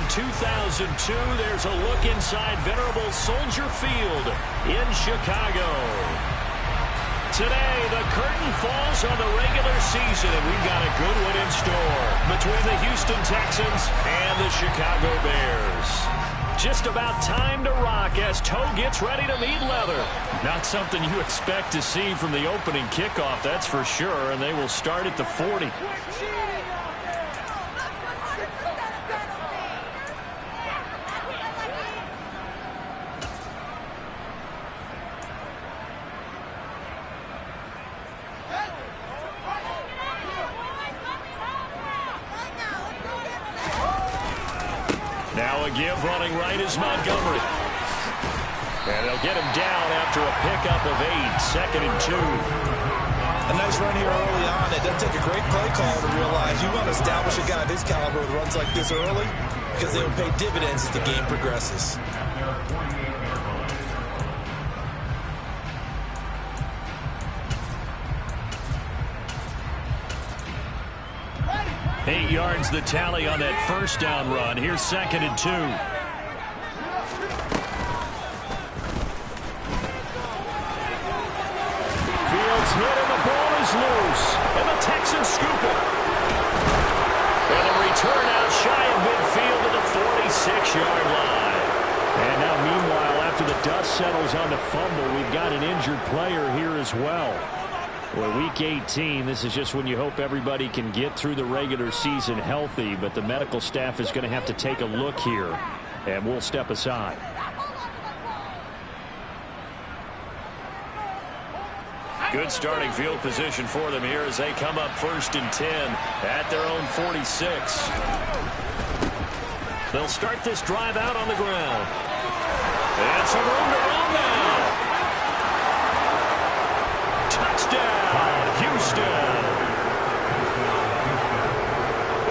2002, there's a look inside venerable Soldier Field in Chicago. Today, the curtain falls on the regular season, and we've got a good one in store between the Houston Texans and the Chicago Bears. Just about time to rock as Toe gets ready to meet leather. Not something you expect to see from the opening kickoff, that's for sure, and they will start at the 40. Now a give running right is Montgomery. And they'll get him down after a pickup of 8, 2nd and 2. A nice run here early on. It doesn't take a great play call to realize you want to establish a guy of his caliber with runs like this early because they will pay dividends as the game progresses. Eight yards the tally on that first down run. Here's 2nd and 2. Fields hit and the ball is loose. And the Texans scoop it. And the return out shy of midfield to the 46-yard line. And now meanwhile, after the dust settles on the fumble, we've got an injured player here as well. Well, week 18, this is just when you hope everybody can get through the regular season healthy, but the medical staff is going to have to take a look here, and we'll step aside. Good starting field position for them here as they come up 1st and 10 at their own 46. They'll start this drive out on the ground. And some room to run now. Touchdown, Houston.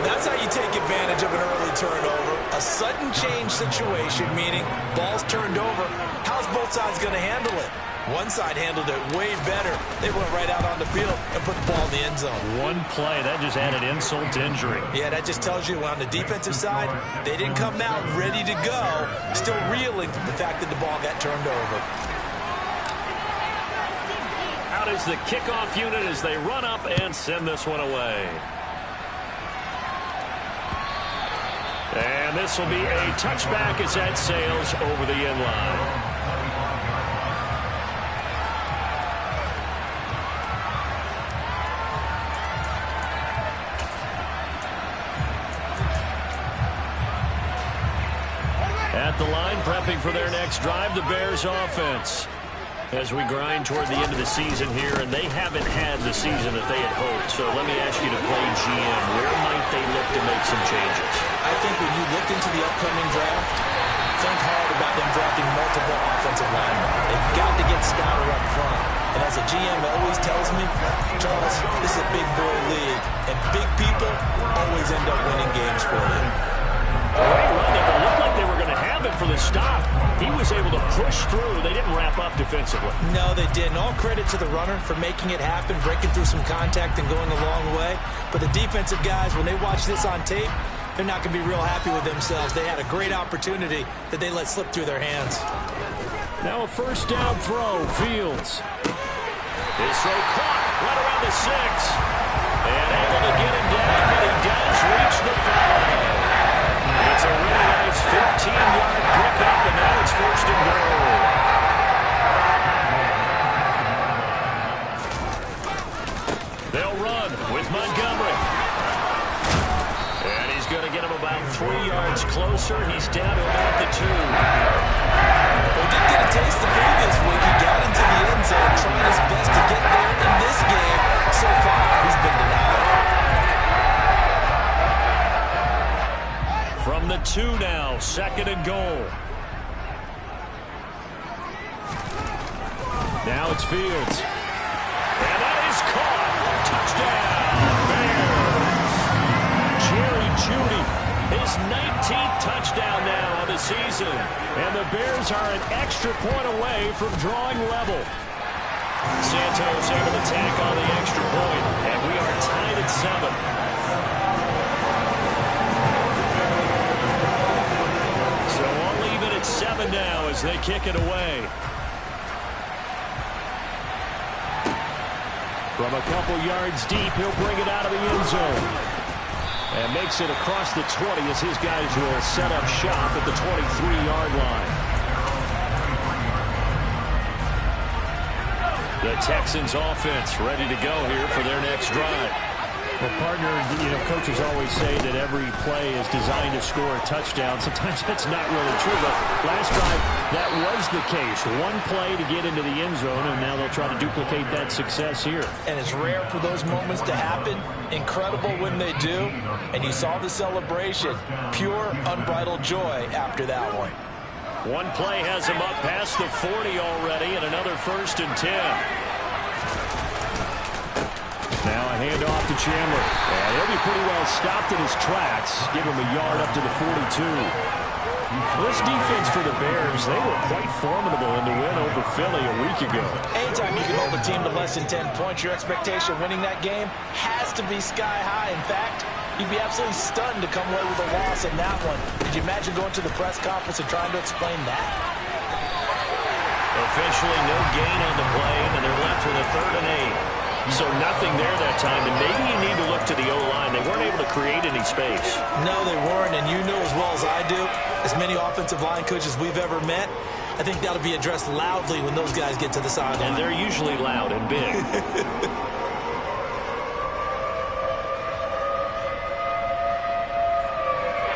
That's how you take advantage of an early turnover. A sudden change situation, meaning ball's turned over. How's both sides going to handle it? One side handled it way better. They went right out on the field and put the ball in the end zone. One play, that just added insult to injury. Yeah, that just tells you on the defensive side, they didn't come out ready to go, still reeling from the fact that the ball got turned over. Out is the kickoff unit as they run up and send this one away. And this will be a touchback as that sails over the end line. At the line, prepping for their next drive, the Bears offense. As we grind toward the end of the season here, and they haven't had the season that they had hoped. So let me ask you to play GM. Where might they look to make some changes? I think when you look into the upcoming draft, think hard about them drafting multiple offensive linemen. They've got to get stouter up front. And as a GM always tells me, Charles, this is a big boy league, and big people always end up winning games for you. Great run there. It looked like they were going to have it for the stop. He was able to push through. They didn't wrap up defensively. No, they didn't. All credit to the runner for making it happen, breaking through some contact and going a long way. But the defensive guys, when they watch this on tape, they're not going to be real happy with themselves. They had a great opportunity that they let slip through their hands. Now a first down throw. Fields. His throw caught right around the 6. And able to get him down, but he does reach the 5. It's a really nice 15-yard pickup, and now it's 1st and goal. They'll run with Montgomery. And he's going to get him about 3 yards closer. He's down to about the 2. Well, he did get a taste the previous week. He got into the end zone, trying his best to get there in this game. So far, he's been denied. From the 2 now, 2nd and goal. Now it's Fields. And that is caught. Touchdown, Bears. Jerry Jeudy, his 19th touchdown now on the season. And the Bears are an extra point away from drawing level. Santos able to tack on the extra point, and we are tied at 7. as they kick it away. From a couple yards deep, he'll bring it out of the end zone. And makes it across the 20 as his guys will set up shop at the 23-yard line. The Texans offense ready to go here for their next drive. Well, partner, coaches always say that every play is designed to score a touchdown. Sometimes that's not really true, but last drive, that was the case. One play to get into the end zone, and now they'll try to duplicate that success here. And it's rare for those moments to happen. Incredible when they do. And you saw the celebration. Pure, unbridled joy after that one. One play has him up past the 40 already, and another 1st and 10. Now a handoff to Chandler. And he'll be pretty well stopped in his tracks. Give him a yard up to the 42. This defense for the Bears, they were quite formidable in the win over Philly a week ago. Anytime you can hold a team to less than 10 points, your expectation of winning that game has to be sky high. In fact, you'd be absolutely stunned to come away with a loss in that one. Did you imagine going to the press conference and trying to explain that? Officially no gain on the play, and they're left with a 3rd and 8. So nothing there that time, and maybe you need to look to the O-line. They weren't able to create any space. No, they weren't, and you know as well as I do, as many offensive line coaches we've ever met, I think that'll be addressed loudly when those guys get to the sideline. And they're usually loud and big.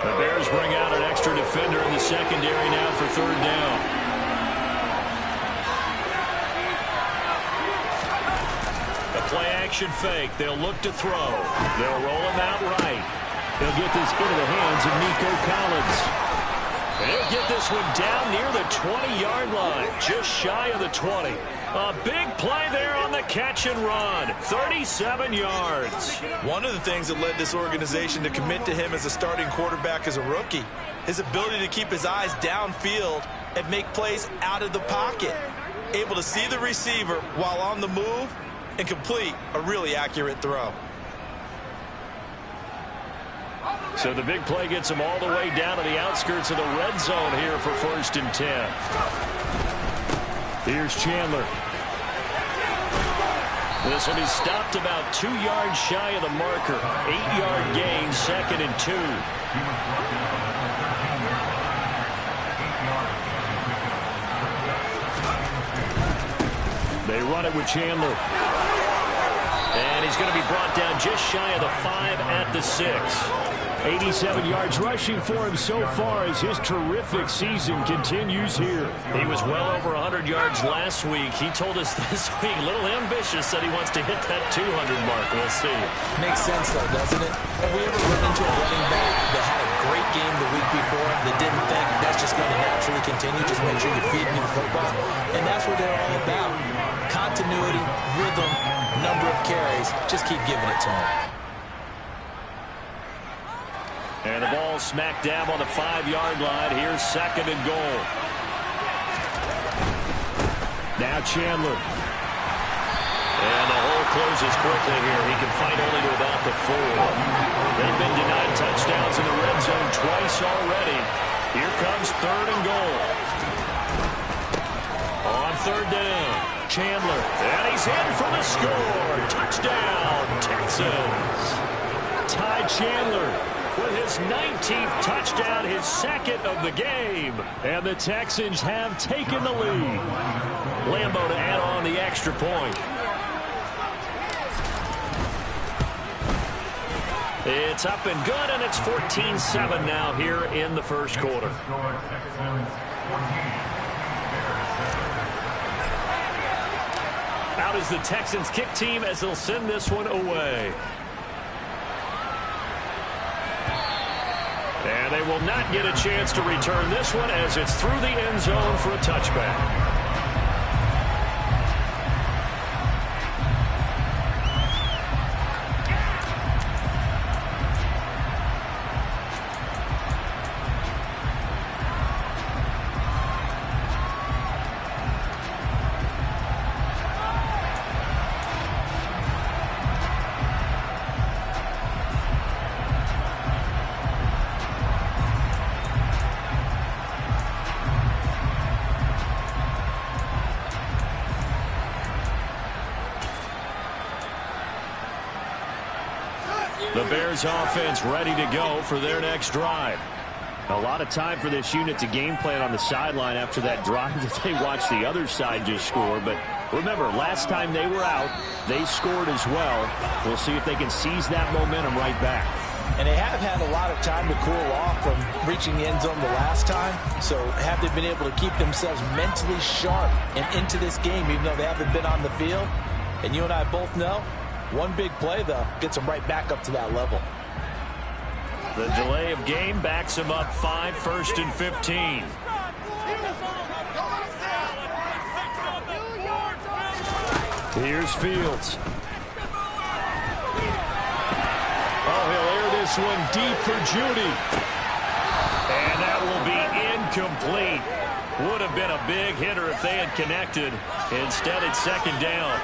The Bears bring out an extra defender in the secondary now for 3rd down. Play-action fake. They'll look to throw. They'll roll him out right. He'll get this into the hands of Nico Collins. And he'll get this one down near the 20-yard line, just shy of the 20. A big play there on the catch and run. 37 yards. One of the things that led this organization to commit to him as a starting quarterback as a rookie, his ability to keep his eyes downfield and make plays out of the pocket. Able to see the receiver while on the move and complete a really accurate throw. So the big play gets him all the way down to the outskirts of the red zone here for 1st and 10. Here's Chandler. This will be stopped about 2 yards shy of the marker. 8-yard gain, 2nd and 2. They run it with Chandler. And he's going to be brought down just shy of the 5 at the 6. 87 yards rushing for him so far as his terrific season continues here. He was well over 100 yards last week. He told us this week, a little ambitious, said he wants to hit that 200 mark. We'll see. Makes sense, though, doesn't it? Have we ever run into a running back that had a great game the week before that didn't think that's just going to naturally continue? Just make sure you're feeding me the football. And that's what they're all about. Continuity, rhythm, number of carries. Just keep giving it to him. And the ball smack dab on the 5-yard line. Here's 2nd and goal. Now Chandler. And the hole closes quickly here. He can fight only to about the 4. They've been denied touchdowns in the red zone twice already. Here comes 3rd and goal. On 3rd down, Chandler. And he's in for the score. Touchdown, Texans. Ty Chandler with his 19th touchdown, his 2nd of the game. And the Texans have taken the lead. Lambo to add on the extra point. It's up and good, and it's 14-7 now here in the 1st quarter. Out is the Texans kick team as they'll send this one away. And they will not get a chance to return this one as it's through the end zone for a touchback. The Bears offense ready to go for their next drive. A lot of time for this unit to game plan on the sideline after that drive that they watched the other side just score. But remember, last time they were out, they scored as well. We'll see if they can seize that momentum right back. And they have had a lot of time to cool off from reaching the end zone the last time. So have they been able to keep themselves mentally sharp and into this game, even though they haven't been on the field? And you and I both know, one big play, though, gets them right back up to that level. The delay of game backs them up 5, 1st and 15. Here's Fields. Oh, he'll air this one deep for Judy. And that will be incomplete. Would have been a big hitter if they had connected. Instead, it's 2nd down.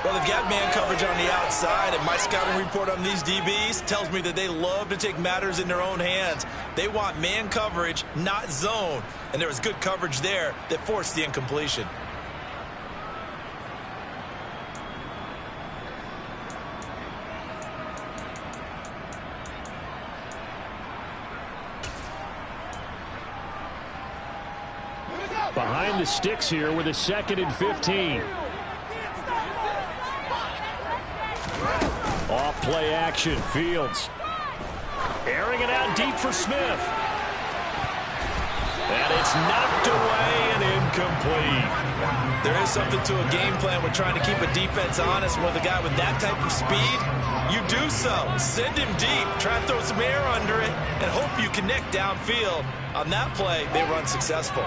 Well, they've got man coverage on the outside, and my scouting report on these DBs tells me that they love to take matters in their own hands. They want man coverage, not zone. And there was good coverage there that forced the incompletion. Behind the sticks here with a 2nd and 15. Off play action, Fields. Airing it out deep for Smith. And it's knocked away and incomplete. There is something to a game plan with trying to keep a defense honest. With a guy with that type of speed, you do so. Send him deep, try and throw some air under it, and hope you connect downfield. On that play, they were unsuccessful.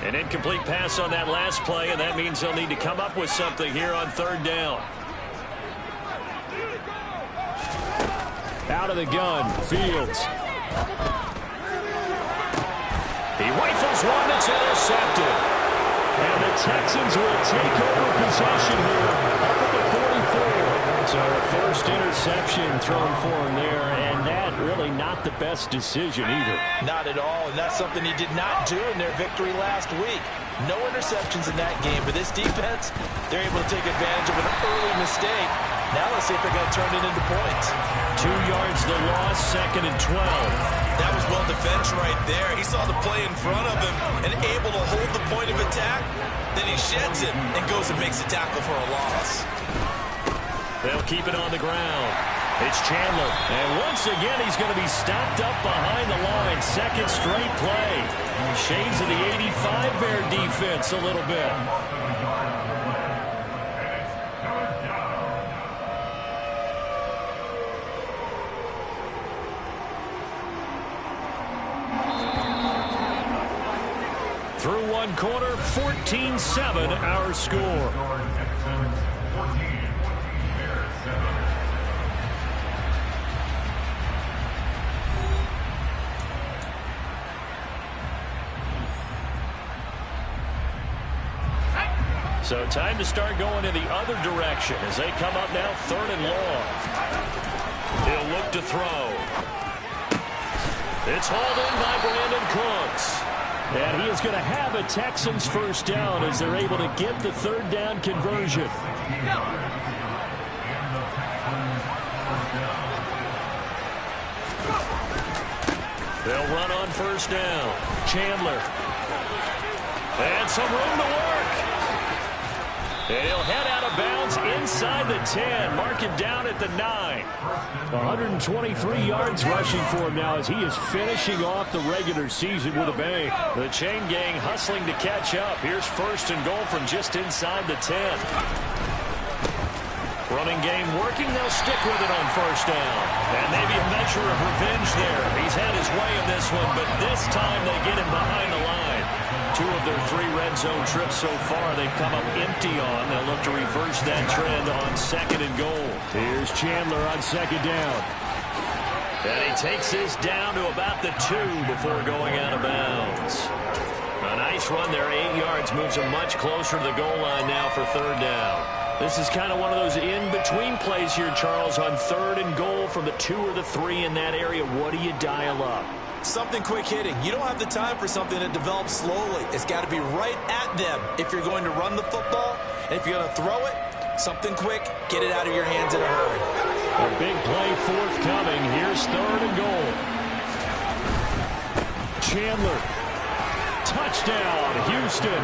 An incomplete pass on that last play, and that means they'll need to come up with something here on 3rd down. Out of the gun, Fields. He rifles one that's intercepted. And the Texans will take over possession here up at the 44. So the first interception thrown for him there, and that really not the best decision either. Not at all, and that's something he did not do in their victory last week. No interceptions in that game, but this defense, they're able to take advantage of an early mistake. Now let's see if they're going to turn it into points. 2 yards the loss, 2nd and 12. That was well defense right there. He saw the play in front of him and able to hold the point of attack. Then he sheds it and goes and makes a tackle for a loss. They'll keep it on the ground. It's Chandler. And once again, he's going to be stopped up behind the line. 2nd straight play. Shades of the 85 Bear defense a little bit. Through 1 quarter, 14-7 our score. So time to start going in the other direction as they come up now 3rd and long. He'll look to throw. It's hauled in by Brandon Cooks. And he is going to have a Texans first down as they're able to get the 3rd down conversion. They'll run on 1st down. Chandler. And some room to work. And he'll head out of bounds inside the 10. Mark it down at the 9. 123 yards rushing for him now as he is finishing off the regular season with a bang. The chain gang hustling to catch up. Here's 1st and goal from just inside the 10. Running game working. They'll stick with it on 1st down. And maybe a measure of revenge there. He's had his way in this one, but this time they get him behind the line. 2 of their 3 red zone trips so far they've come up empty on. They'll look to reverse that trend on 2nd and goal. Here's Chandler on 2nd down. And he takes this down to about the 2 before going out of bounds. A nice run there, 8 yards, moves him much closer to the goal line now for 3rd down. This is kind of one of those in-between plays here, Charles, on 3rd and goal from the 2 or the 3 in that area. What do you dial up? Something quick hitting. You don't have the time for something that develops slowly. It's got to be right at them if you're going to run the football. And if you're going to throw it, something quick, get it out of your hands in a hurry. A big play forthcoming. Here's 3rd and goal. Chandler. Touchdown, Houston.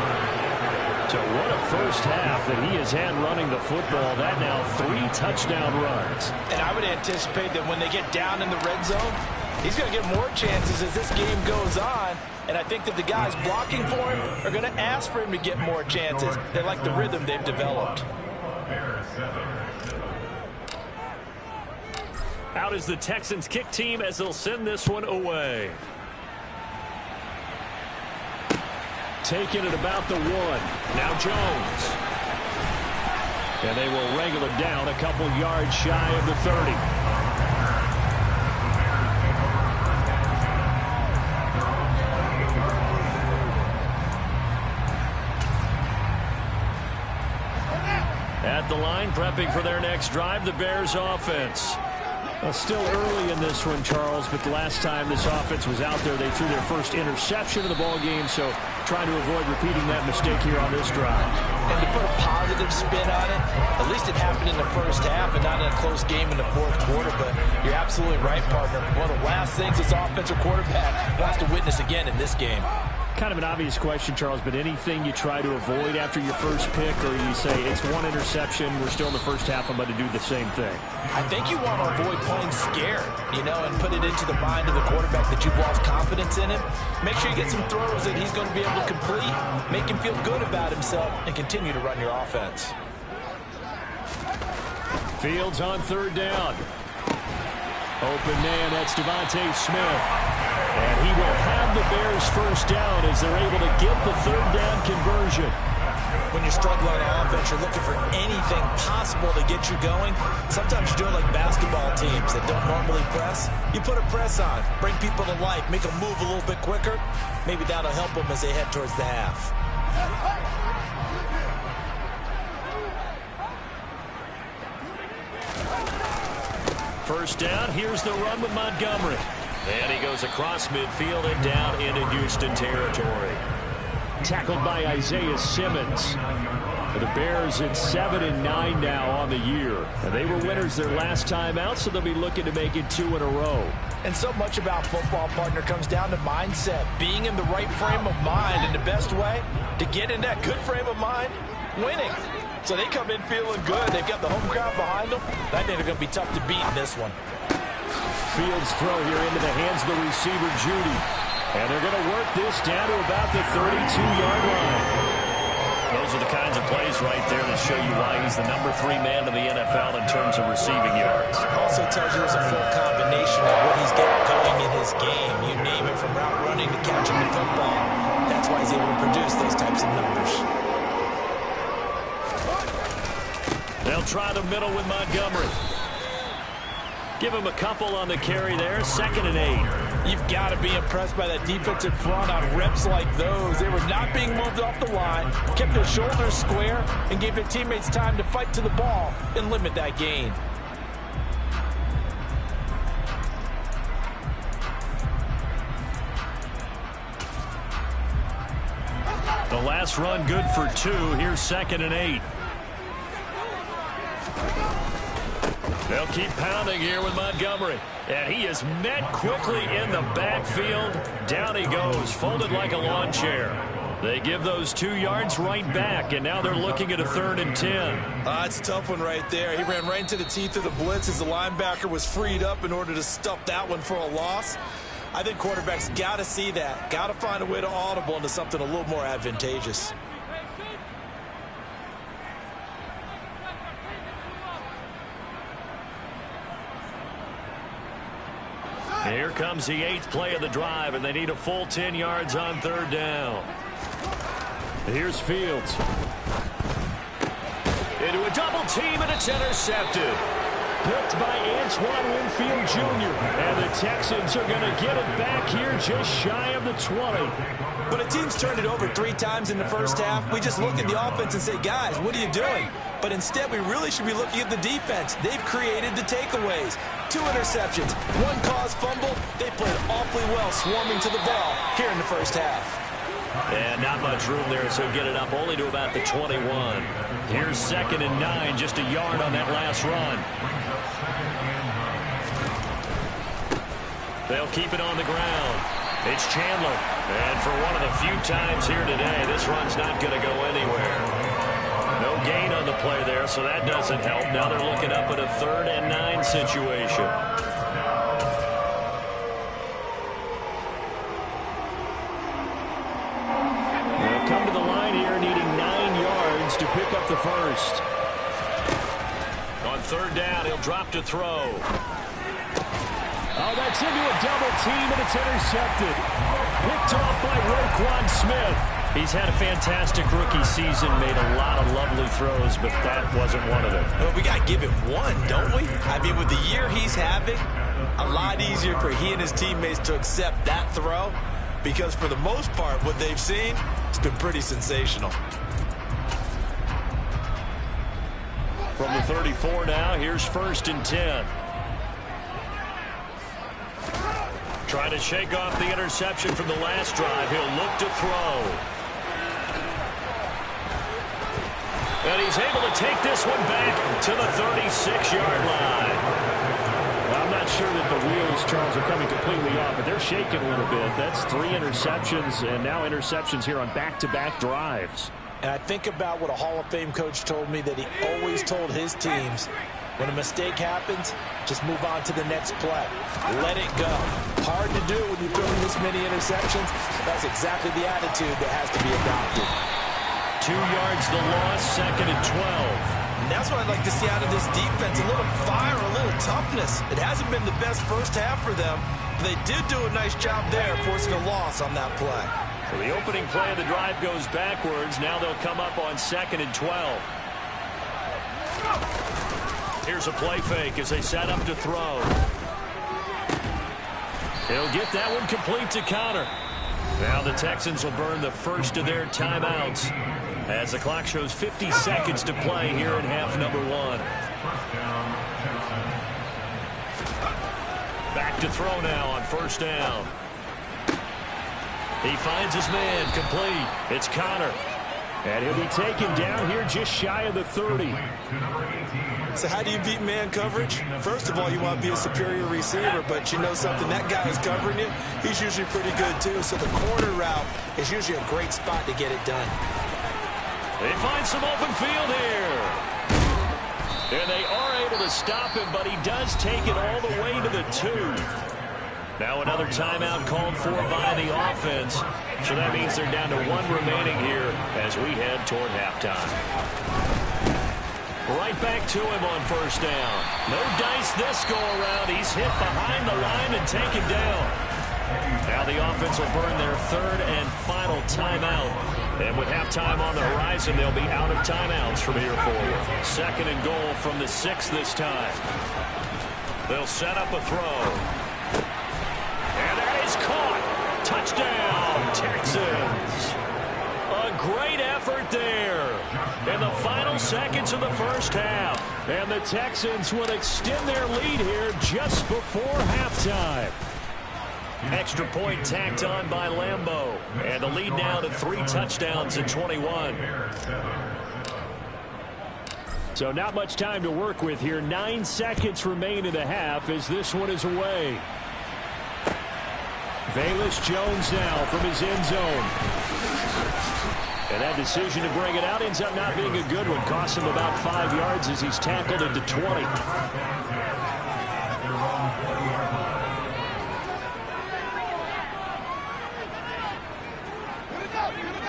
So what a first half that he has had running the football. That now 3 touchdown runs. And I would anticipate that when they get down in the red zone, he's going to get more chances as this game goes on. And I think that the guys blocking for him are going to ask for him to get more chances. They like the rhythm they've developed. Out is the Texans kick team as they'll send this one away. Taking it about the 1. Now Jones. And they will wrangle it down a couple yards shy of the 30. At the line, prepping for their next drive, the Bears offense. Still early in this one, Charles, but the last time this offense was out there, they threw their first interception of the ball game, so trying to avoid repeating that mistake here on this drive. And to put a positive spin on it, at least it happened in the first half and not in a close game in the 4th quarter, but you're absolutely right, partner. One of the last things this offensive quarterback wants to witness again in this game. Kind of an obvious question, Charles, but anything you try to avoid after your first pick, or you say it's 1 interception, we're still in the first half, I'm going to do the same thing? I think you want to avoid playing scared, and put it into the mind of the quarterback that you've lost confidence in him. Make sure you get some throws that he's going to be able to complete, make him feel good about himself, and continue to run your offense. Fields on 3rd down. Open man, that's Devontae Smith. And he will have the Bears first down as they're able to get the 3rd down conversion. When you're struggling on offense, you're looking for anything possible to get you going. Sometimes you do it like basketball teams that don't normally press. You put a press on, bring people to life, make them move a little bit quicker. Maybe that'll help them as they head towards the half. First down, here's the run with Montgomery. And he goes across midfield and down into Houston territory. Tackled by Isaiah Simmons. For the Bears, it's 7-9 now on the year. And they were winners their last time out, so they'll be looking to make it 2 in a row. And so much about football, partner, comes down to mindset. Being in the right frame of mind. And the best way to get in that good frame of mind, winning. So they come in feeling good. They've got the home crowd behind them. I think they're going to be tough to beat in this one. Fields throw here into the hands of the receiver, Judy. And they're going to work this down to about the 32-yard line. Those are the kinds of plays right there that show you why he's the number 3 man in the NFL in terms of receiving yards. Also tells you there's a full combination of what he's got going in his game. You name it, from route running to catching the football. That's why he's able to produce those types of numbers. They'll try the middle with Montgomery. Give him a couple on the carry there. 2nd and 8. You've got to be impressed by that defensive front on reps like those. They were not being moved off the line, kept their shoulders square, and gave their teammates time to fight to the ball and limit that gain. The last run good for 2. Here's 2nd and 8. They'll keep pounding here with Montgomery. And he is met quickly in the backfield. Down he goes, folded like a lawn chair. They give those 2 yards right back, and now they're looking at a 3rd and 10. It's a tough one right there. He ran right into the teeth of the blitz as the linebacker was freed up in order to stuff that one for a loss. I think quarterbacks got to see that. Got to find a way to audible into something a little more advantageous. Here comes the 8th play of the drive, and they need a full 10 yards on 3rd down. Here's Fields. Into a double team, and it's intercepted. Picked by Antoine Winfield Jr. And the Texans are going to get it back here just shy of the 20. When a team's turned it over 3 times in the first half, we just look at the offense and say, guys, what are you doing? But instead, we really should be looking at the defense. They've created the takeaways. 2 interceptions, 1 caused fumble. They played awfully well swarming to the ball here in the first half. And not much room there, so get it up only to about the 21. Here's 2nd and 9, just a yard on that last run. They'll keep it on the ground. It's Chandler. And for one of the few times here today, this run's not going to go anywhere. No gain on the play there, so that doesn't help. Now they're looking up at a 3rd and 9 situation. They'll come to the line here, needing 9 yards to pick up the first. On 3rd down, he'll drop to throw. Oh, that's into a double team, and it's intercepted. Picked off by Roquan Smith. He's had a fantastic rookie season, made a lot of lovely throws, but that wasn't one of them. Well, we got to give him one, don't we? I mean, with the year he's having, a lot easier for he and his teammates to accept that throw, because for the most part, what they've seen, it's been pretty sensational. From the 34 now, here's 1st and 10. Trying to shake off the interception from the last drive. He'll look to throw. And he's able to take this one back to the 36-yard line. Well, I'm not sure that the wheels, Charles, are coming completely off, but they're shaking a little bit. That's 3 interceptions, and now interceptions here on back-to-back drives. And I think about what a Hall of Fame coach told me, that he always told his teams, when a mistake happens, just move on to the next play. Let it go. Hard to do when you're throwing this many interceptions. That's exactly the attitude that has to be adopted. 2 yards the loss, 2nd and 12. And that's what I'd like to see out of this defense. A little fire, a little toughness. It hasn't been the best first half for them. They did do a nice job there, forcing a loss on that play. So the opening play of the drive goes backwards. Now they'll come up on 2nd and 12. Here's a play fake as they set up to throw. He'll get that one complete to Conner. Now the Texans will burn the first of their timeouts as the clock shows 50 seconds to play here in half number 1. Back to throw now on 1st down. He finds his man, complete. It's Conner. And he'll be taken down here just shy of the 30. So how do you beat man coverage? First of all, you want to be a superior receiver, but you know something, that guy who's covering you, he's usually pretty good too. So the corner route is usually a great spot to get it done. They find some open field here. And they are able to stop him, but he does take it all the way to the 2. Now another timeout called for by the offense. So that means they're down to 1 remaining here as we head toward halftime. Right back to him on 1st down. No dice this go-around. He's hit behind the line and taken down. Now the offense will burn their 3rd and final timeout. And with halftime on the horizon, they'll be out of timeouts from here forward. 2nd and goal from the 6 this time. They'll set up a throw. And that is caught. Touchdown, Texans. A great effort there in the final seconds of the first half. And the Texans will extend their lead here just before halftime. Extra point tacked on by Lambeau. And the lead now to 3 touchdowns in 21. So not much time to work with here. 9 seconds remain in the half as this one is away. Velus Jones now from his end zone. And that decision to bring it out ends up not being a good one. Costs him about 5 yards as he's tackled into 20.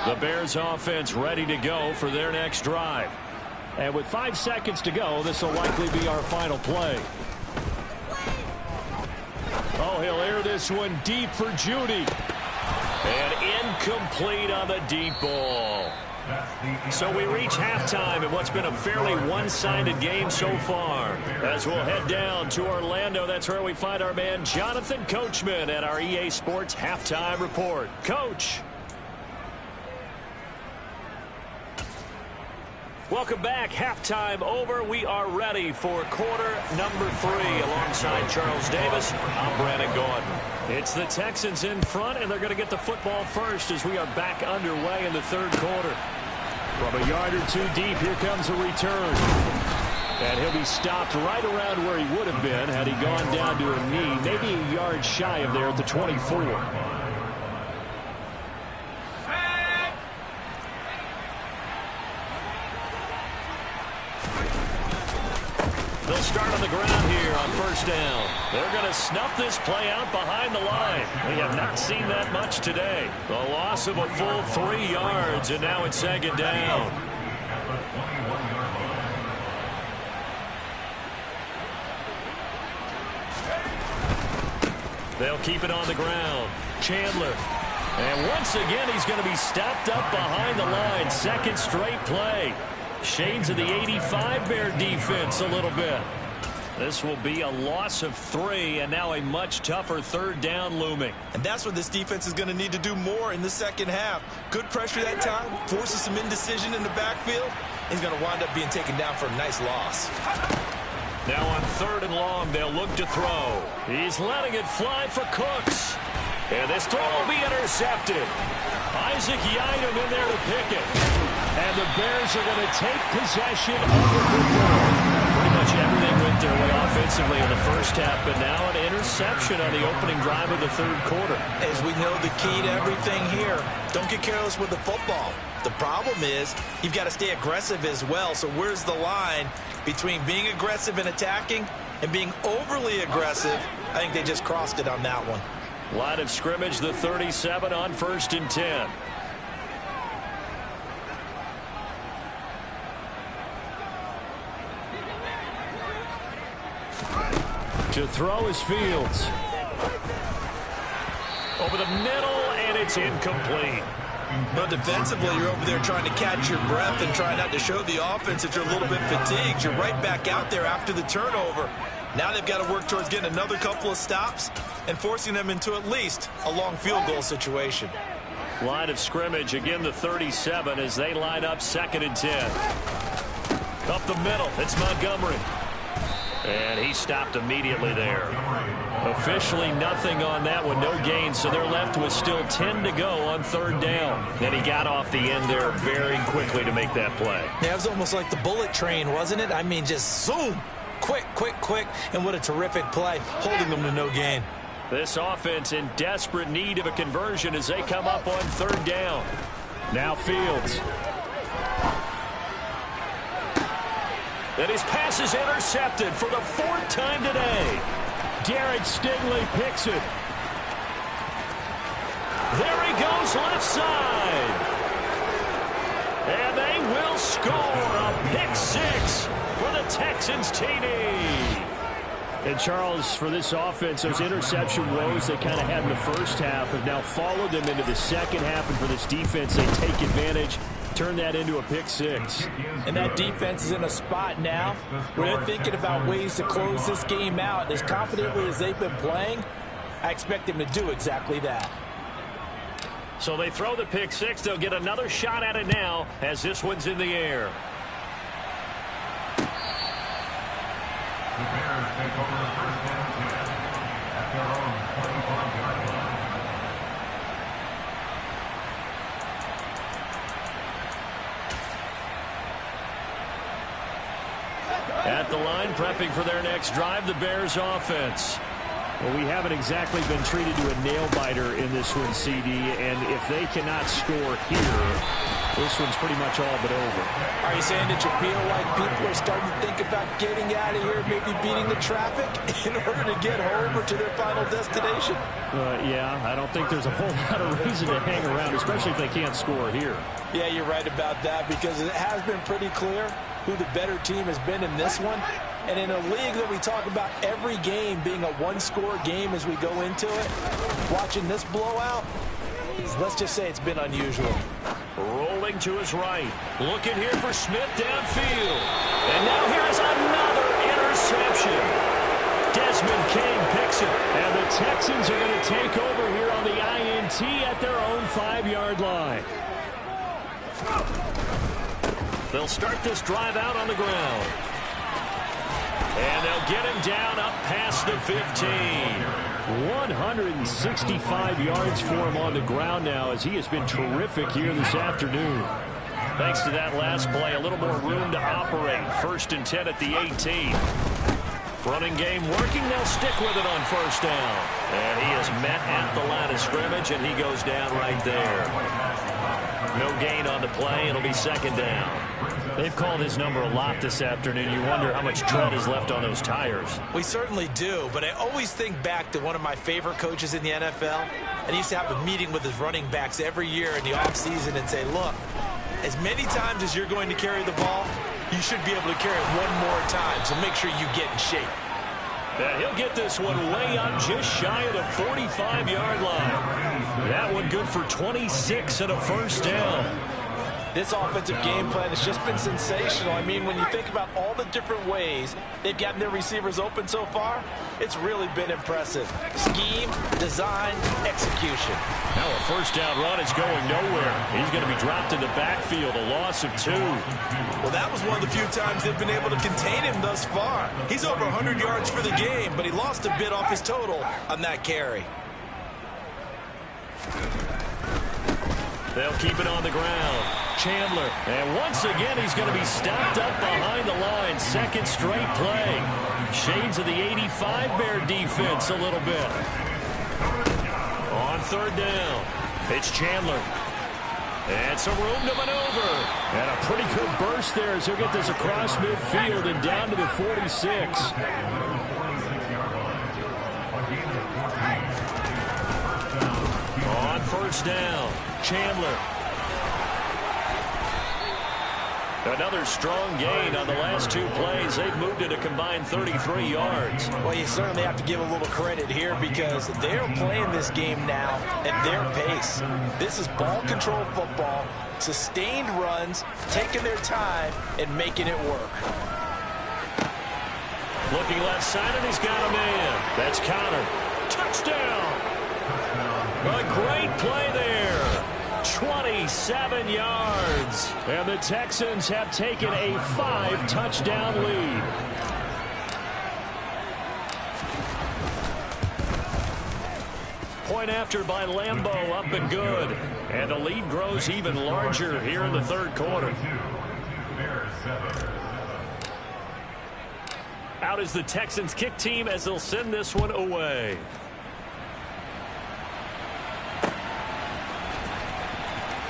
The Bears offense ready to go for their next drive. And with 5 seconds to go, this will likely be our final play. Oh, he'll air this one deep for Judy. And incomplete on the deep ball. So we reach halftime in what's been a fairly one-sided game so far. As we'll head down to Orlando, that's where we find our man Jonathan Coachman at our EA Sports Halftime Report. Coach. Welcome back. Halftime over. We are ready for quarter number 3. Alongside Charles Davis, I'm Brandon Gordon. It's the Texans in front, and they're going to get the football first as we are back underway in the third quarter. From a yard or two deep, here comes a return. And he'll be stopped right around where he would have been had he gone down to a knee, maybe a yard shy of there at the 24. They'll start on the ground here on first down. They're going to snuff this play out behind the line. We have not seen that much today. The loss of a full 3 yards, and now it's second down. They'll keep it on the ground. Chandler. And once again, he's going to be stopped up behind the line. Second straight play. Shades of the 85 Bear defense a little bit. This will be a loss of 3, and now a much tougher third down looming. And that's what this defense is going to need to do more in the second half. Good pressure that time, forces some indecision in the backfield. He's going to wind up being taken down for a nice loss. Now on 3rd and long, they'll look to throw. He's letting it fly for Cooks. And this throw will be intercepted. Isaac Yiadom in there to pick it. And the Bears are going to take possession of the football. Pretty much everything went their way offensively in the first half, but now an interception on the opening drive of the third quarter. As we know, the key to everything here, don't get careless with the football. The problem is you've got to stay aggressive as well. So where's the line between being aggressive and attacking and being overly aggressive? I think they just crossed it on that one. Line of scrimmage, the 37 on 1st and 10. To throw is Fields. Over the middle, and it's incomplete. But defensively, you're over there trying to catch your breath and try not to show the offense that you're a little bit fatigued. You're right back out there after the turnover. Now they've got to work towards getting another couple of stops and forcing them into at least a long field goal situation. Line of scrimmage, again the 37 as they line up 2nd and 10. Up the middle, it's Montgomery. And he stopped immediately there. Officially nothing on that one, no gain, so they're left with still 10 to go on 3rd down. Then he got off the end there very quickly to make that play. Yeah, it was almost like the bullet train, wasn't it? I mean, just zoom. Quick, quick, quick, and what a terrific play, holding them to no gain. This offense in desperate need of a conversion as they come up on 3rd down. Now Fields. And his pass is intercepted for the 4th time today. Derek Stingley picks it. There he goes left side. And they will score a pick 6 for the Texans TD. And Charles, for this offense, those interception woes they kind of had in the first half have now followed them into the second half. And for this defense, they take advantage, turn that into a pick 6. And that defense is in a spot now where they're thinking about ways to close this game out. As confidently as they've been playing, I expect them to do exactly that. So they throw the pick 6. They'll get another shot at it now as this one's in the air. The Bears take over the 1st and 10 at their own 25-yard line. At the line, prepping for their next drive, the Bears offense. Well, we haven't exactly been treated to a nail-biter in this one, CD, and if they cannot score here, this one's pretty much all but over. Are you saying that you feel like people are starting to think about getting out of here, maybe beating the traffic in order to get home or to their final destination? Yeah, I don't think there's a whole lot of reason to hang around, especially if they can't score here. Yeah, you're right about that because it has been pretty clear who the better team has been in this one. And in a league that we talk about every game being a one-score game as we go into it, watching this blowout, let's just say it's been unusual. Rolling to his right. Looking here for Smith downfield. And now here is another interception. Desmond King picks it. And the Texans are going to take over here on the INT at their own 5-yard line. They'll start this drive out on the ground. And they'll get him down up past the 15. 165 yards for him on the ground now as he has been terrific here this afternoon. Thanks to that last play, a little more room to operate. 1st and 10 at the 18. Running game working. They'll stick with it on 1st down. And he is met at the line of scrimmage, and he goes down right there. No gain on the play. It'll be 2nd down. They've called his number a lot this afternoon. You wonder how much tread is left on those tires. We certainly do, but I always think back to one of my favorite coaches in the NFL. And he used to have a meeting with his running backs every year in the offseason and say, look, as many times as you're going to carry the ball, you should be able to carry it one more time, so make sure you get in shape. Yeah, he'll get this one way up just shy of the 45-yard line. That one good for 26 and a 1st down. This offensive game plan has just been sensational. I mean, when you think about all the different ways they've gotten their receivers open so far, it's really been impressive. Scheme, design, execution. Now a 1st down run is going nowhere. He's going to be dropped in the backfield, a loss of 2. Well, that was one of the few times they've been able to contain him thus far. He's over 100 yards for the game, but he lost a bit off his total on that carry. They'll keep it on the ground. Chandler. And once again, he's going to be stopped up behind the line. 2nd straight play. Shades of the 85 Bear defense a little bit. On 3rd down, it's Chandler. And some room to maneuver. And a pretty good burst there as he'll get this across midfield and down to the 46. On 1st down, Chandler. Another strong gain on the last 2 plays. They've moved it a combined 33 yards. Well, you certainly have to give a little credit here because they're playing this game now at their pace. This is ball control football, sustained runs, taking their time, and making it work. Looking left side, and he's got a man. That's Connor. Touchdown! A great play there. 27 yards. And the Texans have taken a 5-touchdown lead. Point after by Lambeau, up and good. And the lead grows even larger here in the 3rd quarter. Out is the Texans kick team as they'll send this one away.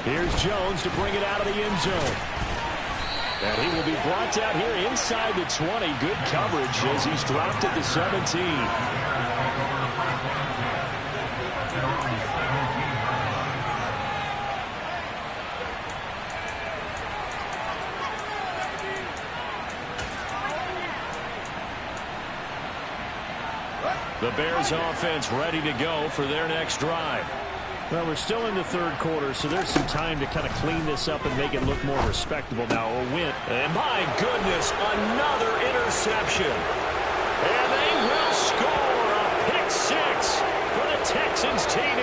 Here's Jones to bring it out of the end zone. And he will be brought down here inside the 20. Good coverage as he's dropped at the 17. The Bears offense ready to go for their next drive. Well, we're still in the 3rd quarter, so there's some time to kind of clean this up and make it look more respectable now. A win. And my goodness, another interception. And they will score a pick-6 for the Texans TD.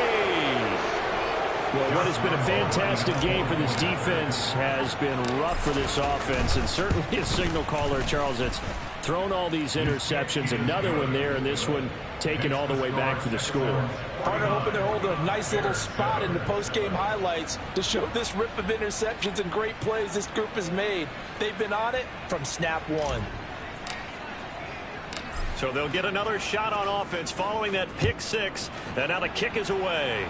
Well, what has been a fantastic game for this defense has been rough for this offense, and certainly a signal caller, Charles, that's thrown all these interceptions. Another one there, and this one taken all the way back for the score. Partner hoping to hold a nice little spot in the post-game highlights to show this rip of interceptions and great plays this group has made. They've been on it from snap 1. So they'll get another shot on offense following that pick-6, and now the kick is away.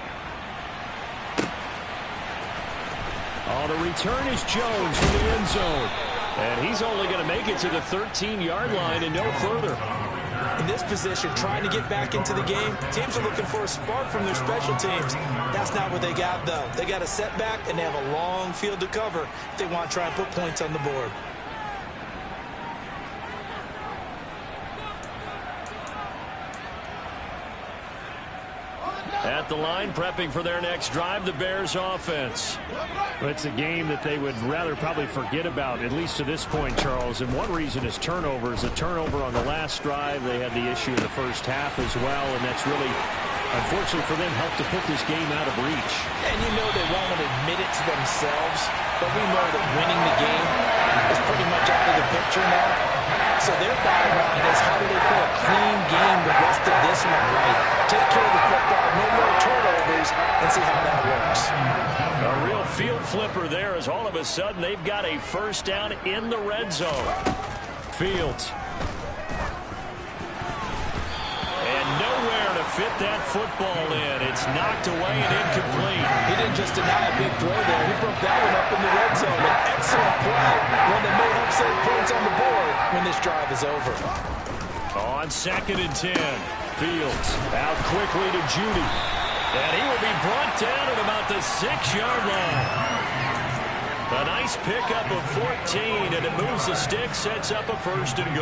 Oh, the return is Jones from the end zone. And he's only going to make it to the 13-yard line and no further. In this position, trying to get back into the game, teams are looking for a spark from their special teams. That's not what they got, though. They got a setback, and they have a long field to cover if they want to try and put points on the board. At the line, prepping for their next drive, the Bears offense. Well, it's a game that they would rather probably forget about, at least to this point, Charles. And one reason is turnovers. A turnover on the last drive. They had the issue in the first half as well, and that's really unfortunately for them, helped to put this game out of reach. And you know they won't admit it to themselves, but we know that winning the game is pretty much out of the picture now. So their bottom line is, how do they play a clean game the rest of this one right? Take care of the football, no more turnovers, and see how that works. A real field flipper there, as all of a sudden they've got a first down in the red zone. Fields. And nowhere to fit that football in. It's knocked away and incomplete. He didn't just deny a big throw there. He broke that one up in the red zone. An excellent play. One that may help save points on the board when this drive is over. On 2nd and 10. Fields out quickly to Judy. And he will be brought down at about the 6-yard line. A nice pickup of 14, and it moves the stick, sets up a 1st and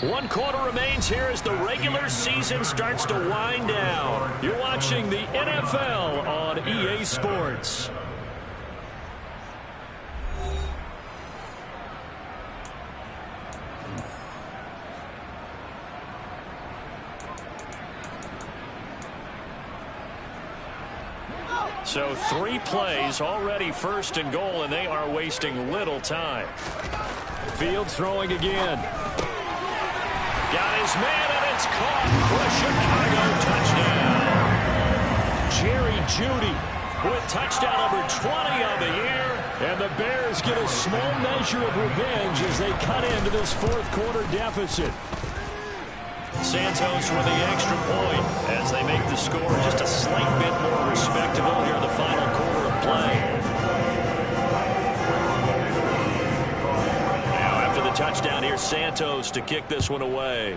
goal. 1 quarter remains here as the regular season starts to wind down. You're watching the NFL on EA Sports. So 3 plays, already 1st and goal, and they are wasting little time. Fields throwing again. Got his man, and it's caught for a Chicago touchdown. Jerry Jeudy with touchdown number 20 on the year. And the Bears get a small measure of revenge as they cut into this 4th quarter deficit. Santos with the extra point as they make the score just a slight bit more respectable here in the final quarter of play. Now after the touchdown, here's Santos to kick this one away.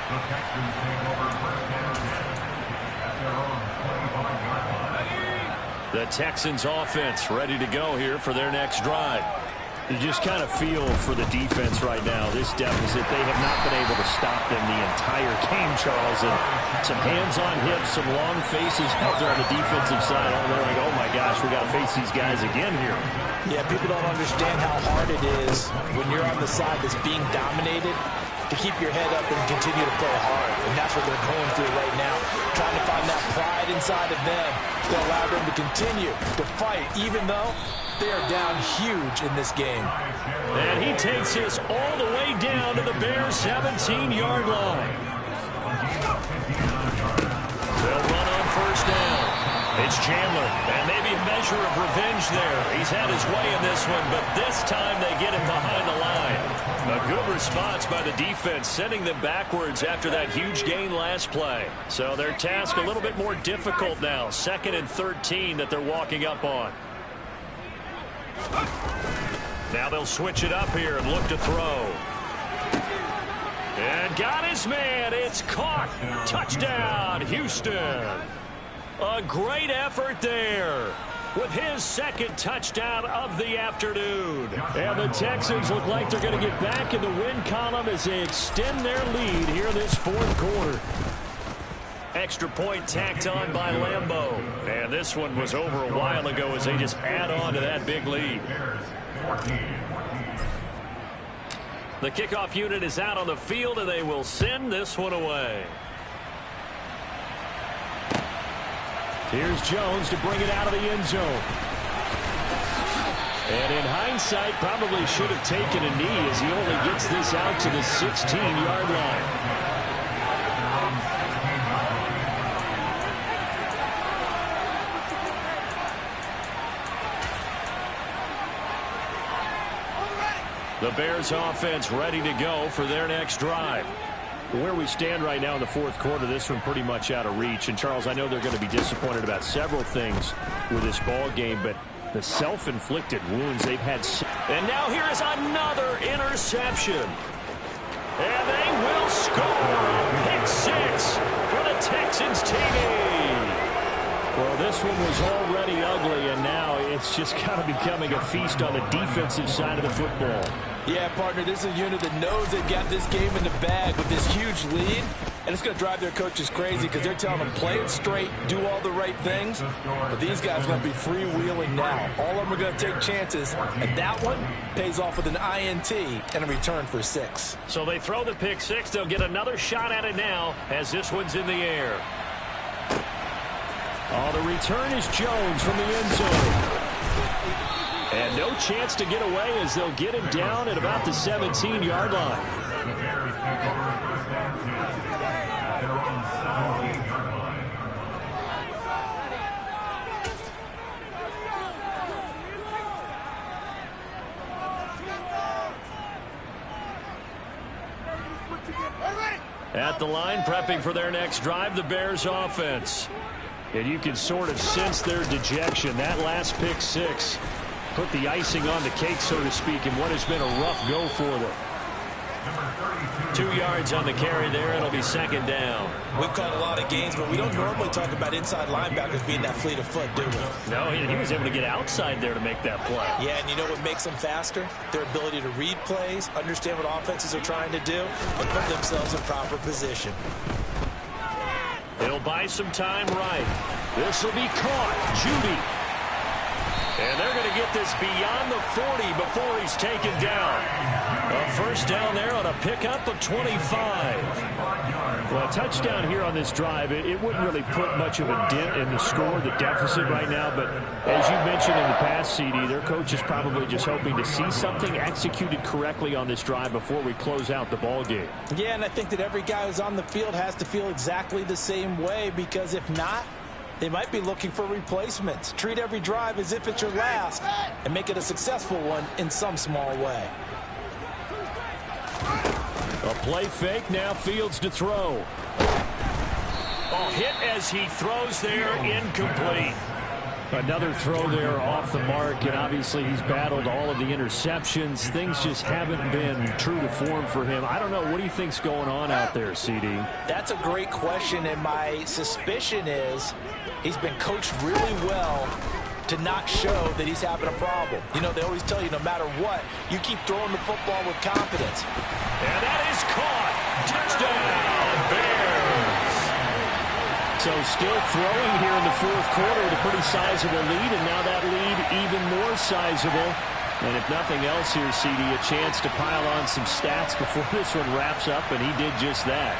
The Texans take over 1st and 10 at their own 25-yard line. The Texans offense ready to go here for their next drive. You just kind of feel for the defense right now, this deficit. They have not been able to stop them the entire game, Charles. And some hands on hips, some long faces out there on the defensive side. They're like, oh my gosh, we got to face these guys again here. Yeah, people don't understand how hard it is when you're on the side that's being dominated to keep your head up and continue to play hard. And that's what they're going through right now. Trying to find that pride inside of them to allow them to continue to fight, even though they are down huge in this game. And he takes this all the way down to the Bears' 17-yard line. They'll run on 1st down. It's Chandler, and maybe a measure of revenge there. He's had his way in this one, but this time they get him behind the line. A good response by the defense, sending them backwards after that huge gain last play. So their task a little bit more difficult now. 2nd and 13 that they're walking up on. Now they'll switch it up here and look to throw. And got his man. It's caught. Touchdown, Houston. A great effort there with his 2nd touchdown of the afternoon. And the Texans look like they're going to get back in the win column as they extend their lead here in this 4th quarter. Extra point tacked on by Lambeau. And this one was over a while ago as they just add on to that big lead. The kickoff unit is out on the field, and they will send this one away. Here's Jones to bring it out of the end zone. And in hindsight, probably should have taken a knee as he only gets this out to the 16-yard line. The Bears offense ready to go for their next drive. Where we stand right now in the 4th quarter, this one pretty much out of reach. And, Charles, I know they're going to be disappointed about several things with this ball game, but the self-inflicted wounds they've had. And now here is another interception. And they will score. Pick 6 for the Texans TV. Well, this one was already ugly, and now it's just kind of becoming a feast on the defensive side of the football. Yeah, partner, this is a unit that knows they've got this game in the bag with this huge lead, and it's going to drive their coaches crazy because they're telling them play it straight, do all the right things, but these guys are going to be freewheeling now. All of them are going to take chances, and that one pays off with an INT and a return for 6. So they throw the pick 6. They'll get another shot at it now as this one's in the air. Oh, the return is Jones from the end zone. And no chance to get away as they'll get him down at about the 17-yard line. The Bears take over first and 10 at their own 17-yard line. At the line, prepping for their next drive, the Bears offense. And you can sort of sense their dejection. That last pick 6 put the icing on the cake, so to speak, in what has been a rough go for them. 2 yards on the carry there. It'll be second down. We've called a lot of games, but we don't normally talk about inside linebackers being that fleet of foot, do we? No, he was able to get outside there to make that play. Yeah, and you know what makes them faster? Their ability to read plays, understand what offenses are trying to do, and put themselves in proper position. It'll buy some time right. This will be caught. Judy. And they're going to get this beyond the 40 before he's taken down. A first down there on a pickup of 25. Well, a touchdown here on this drive, it wouldn't really put much of a dent in the score, the deficit right now. But as you mentioned in the past, CD, their coach is probably just hoping to see something executed correctly on this drive before we close out the ball game. Yeah, and I think that every guy who's on the field has to feel exactly the same way, because if not, they might be looking for replacements. Treat every drive as if it's your last and make it a successful one in some small way. A play fake, now Fields to throw. Oh, hit as he throws there, incomplete. Another throw there off the mark, and obviously he's battled all of the interceptions. Things just haven't been true to form for him. I don't know. What do you think's going on out there, CD? That's a great question, and my suspicion is he's been coached really well to not show that he's having a problem. You know, they always tell you no matter what, you keep throwing the football with confidence. And that is caught. Touchdown, Bears. So still throwing here in the fourth quarter with a pretty sizable lead, and now that lead even more sizable. And if nothing else here, CD, a chance to pile on some stats before this one wraps up, and he did just that.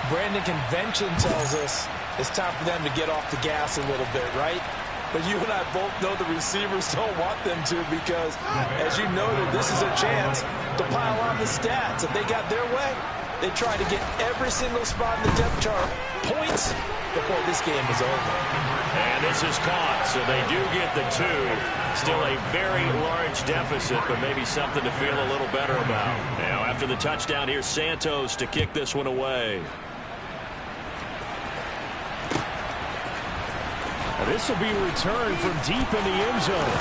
Brandon, convention tells us it's time for them to get off the gas a little bit, right? But you and I both know the receivers don't want them to, because, as you noted, this is a chance to pile on the stats. If they got their way, they try to get every single spot in the depth chart points before this game is over. And this is caught, so they do get the 2. Still a very large deficit, but maybe something to feel a little better about. Now, after the touchdown, here's Santos to kick this one away. This will be returned from deep in the end zone.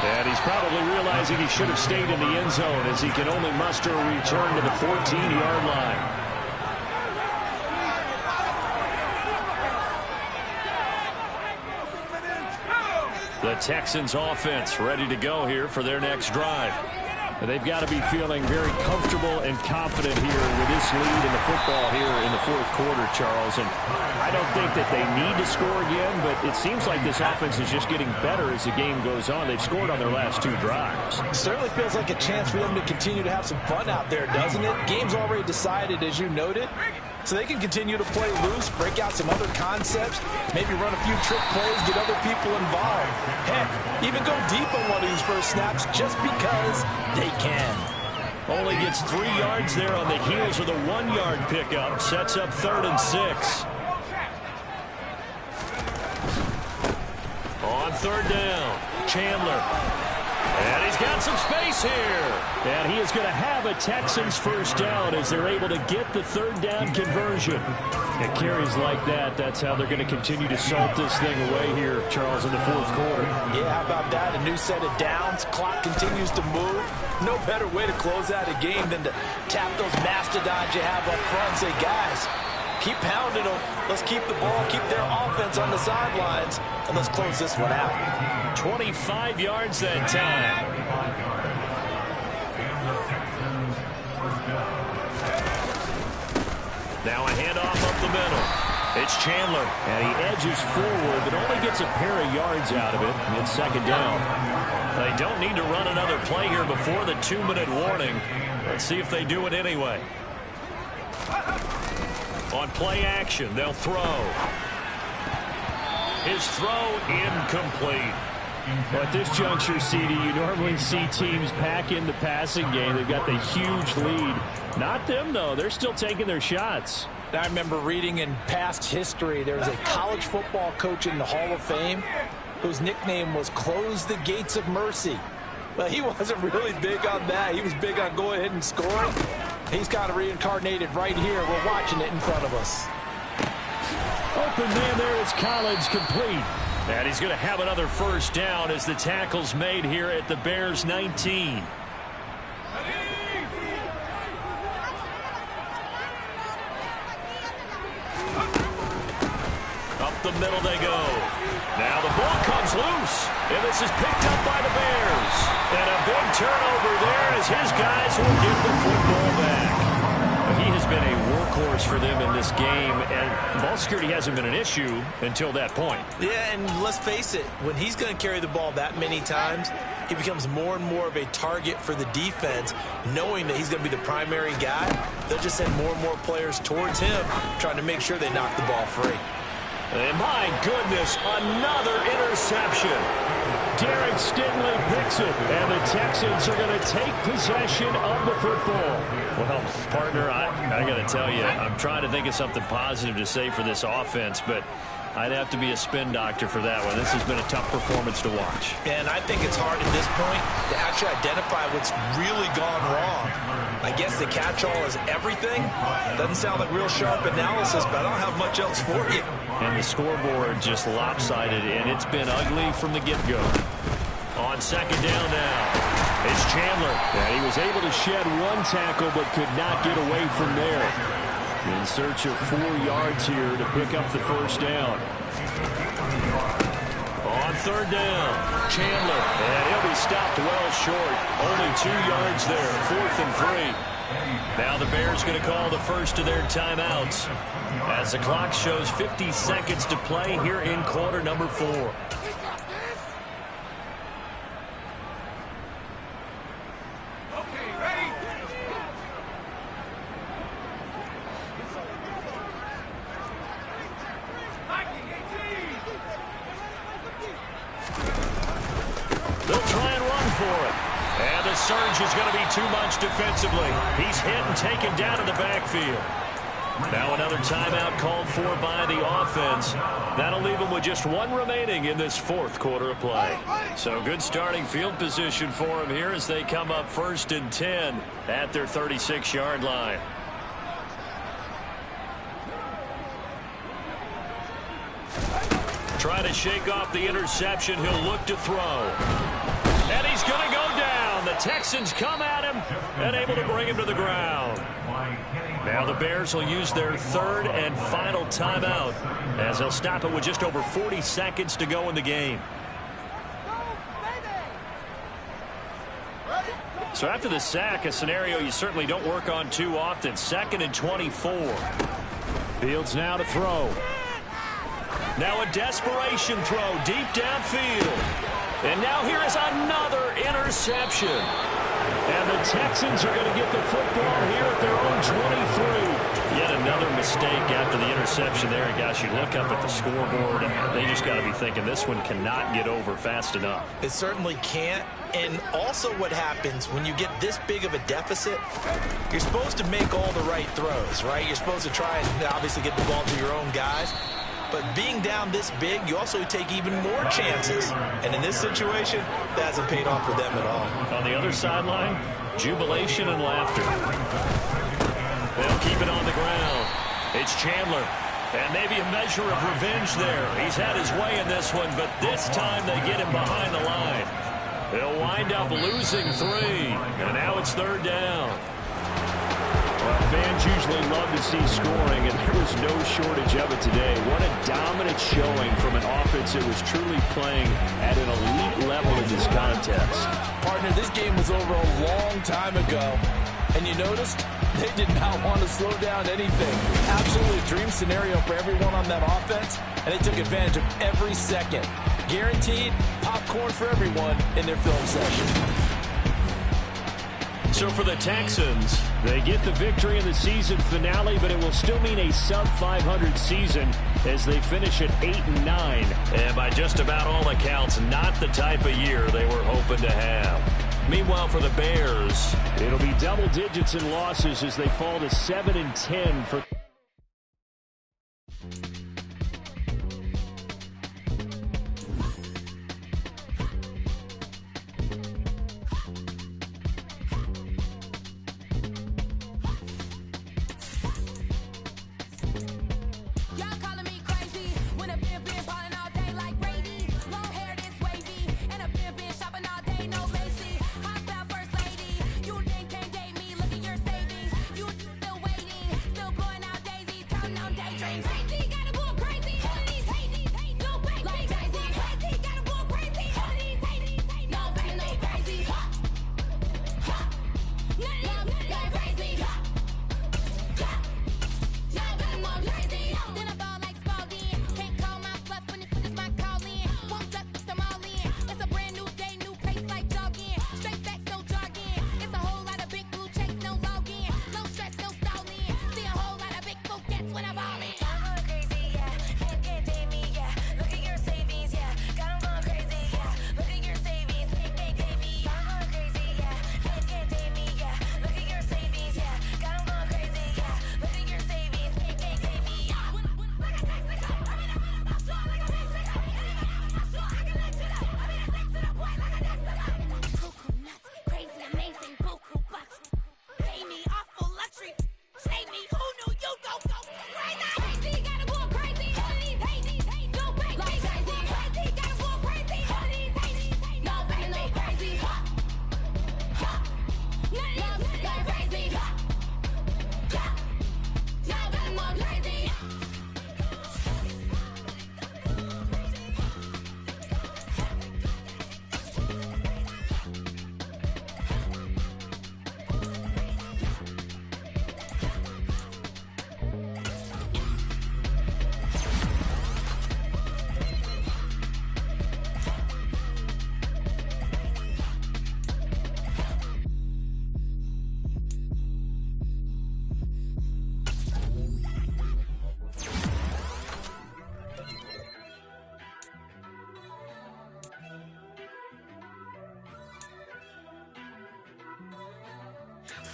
And he's probably realizing he should have stayed in the end zone, as he can only muster a return to the 14-yard line. The Texans offense ready to go here for their next drive. They've got to be feeling very comfortable and confident here with this lead in the football here in the fourth quarter, Charles. And I don't think that they need to score again, but it seems like this offense is just getting better as the game goes on. They've scored on their last 2 drives. It certainly feels like a chance for them to continue to have some fun out there, doesn't it? Game's already decided, as you noted. So they can continue to play loose, break out some other concepts, maybe run a few trick plays, get other people involved. Heck, even go deep on one of these first snaps just because they can. Only gets 3 yards there on the heels of the 1-yard pickup. Sets up 3rd and 6. On 3rd down, Chandler. And he's got some space here. And he is going to have a Texans first down as they're able to get the 3rd down conversion. And carries like that, that's how they're going to continue to salt this thing away here, Charles, in the fourth quarter. Yeah, how about that? A new set of downs. Clock continues to move. No better way to close out a game than to tap those mastodons you have up front and say, guys, keep pounding them. Let's keep the ball, keep their offense on the sidelines, and let's close this one out. 25 yards that time. Now a handoff up the middle. It's Chandler. And he edges forward, but only gets a pair of yards out of it. It's second down. They don't need to run another play here before the 2-minute warning. Let's see if they do it anyway. On play action, they'll throw. His throw incomplete. Well, at this juncture, CD, you normally see teams pack in the passing game. They've got the huge lead. Not them, though. They're still taking their shots. I remember reading in past history, there was a college football coach in the Hall of Fame whose nickname was Close the Gates of Mercy. Well, he wasn't really big on that. He was big on going ahead and scoring. He's got it reincarnated right here. We're watching it in front of us. Open man there is Collins, complete. And he's going to have another first down as the tackle's made here at the Bears 19. Up the middle they go. Now the ball comes loose. And this is picked up by the Bears. And a big turnover there as his guys will get the football back. He has been a workhorse for them in this game, and ball security hasn't been an issue until that point. Yeah, and let's face it, when he's going to carry the ball that many times, he becomes more and more of a target for the defense, knowing that he's going to be the primary guy. They'll just send more and more players towards him, trying to make sure they knock the ball free. And my goodness, another interception. Derek Stingley picks it, and the Texans are going to take possession of the football. Well, partner, I got to tell you, I'm trying to think of something positive to say for this offense, but I'd have to be a spin doctor for that one. This has been a tough performance to watch. And I think it's hard at this point to actually identify what's really gone wrong. I guess the catch-all is everything. Doesn't sound like real sharp analysis, but I don't have much else for you. And the scoreboard just lopsided, and it's been ugly from the get-go. On second down now, it's Chandler. And he was able to shed one tackle, but could not get away from there. In search of 4 yards here to pick up the first down. On third down, Chandler. And he'll be stopped well short. Only 2 yards there, 4th and 3. Now the Bears going to call the first of their timeouts as the clock shows 50 seconds to play here in quarter number 4. They'll try and run for it. And the surge is going to be too much defensively. He's hit and taken down in the backfield. Now another timeout called for by the offense. That'll leave them with just 1 remaining in this 4th quarter of play. So good starting field position for them here as they come up 1st and 10 at their 36-yard line. Trying to shake off the interception. He'll look to throw. And he's going to go down. The Texans come at him and able to bring him to the ground. Now the Bears will use their 3rd and final timeout as they'll stop it with just over 40 seconds to go in the game. So after the sack, a scenario you certainly don't work on too often. 2nd and 24. Fields now to throw. Now a desperation throw deep downfield. And now here is another interception. And the Texans are going to get the football here at their own 23. Yet another mistake after the interception there. And gosh, you look up at the scoreboard, and they just got to be thinking this one cannot get over fast enough. It certainly can't. And also what happens when you get this big of a deficit, you're supposed to make all the right throws, right? You're supposed to try and obviously get the ball to your own guys. But being down this big, you also take even more chances. And in this situation, that hasn't paid off for them at all. On the other sideline, jubilation and laughter. They'll keep it on the ground. It's Chandler. And maybe a measure of revenge there. He's had his way in this one, but this time they get him behind the line. They'll wind up losing 3. And now it's 3rd down. Well, fans usually love to see scoring, and there was no shortage of it today. What a dominant showing from an offense that was truly playing at an elite level in this contest. Partner, this game was over a long time ago. And you noticed They did not want to slow down anything. Absolutely dream scenario for everyone on that offense, and they took advantage of every second. Guaranteed popcorn for everyone in their film session. So for the Texans, they get the victory in the season finale, but it will still mean a sub-500 season as they finish at 8-9. And by just about all accounts, not the type of year they were hoping to have. Meanwhile, for the Bears, it'll be double digits in losses as they fall to 7-10 for...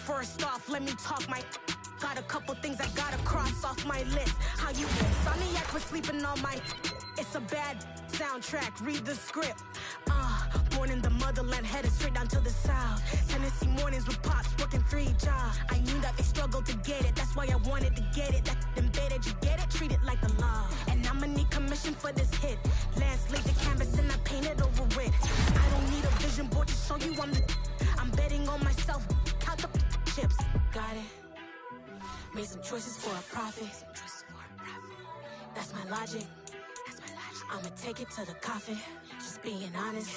First off, let me talk my... Got a couple things I gotta cross off my list. How you Insomniac for sleeping on my... It's a bad soundtrack, read the script. Born in the motherland, headed straight down to the south. Tennessee mornings with pops, working 3 jobs. I knew that they struggled to get it, that's why I wanted to get it. That embedded, you get it, treat it like a law. And I'ma need commission for this hit. Lance laid the canvas and I painted over it. I don't need a vision board to show you I'm the... I'm betting on myself, count the chips. Got it. Made some choices for a profit. That's my logic. I'ma take it to the coffin. Just being honest.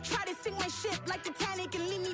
Try to sink my ship like Titanic and leave me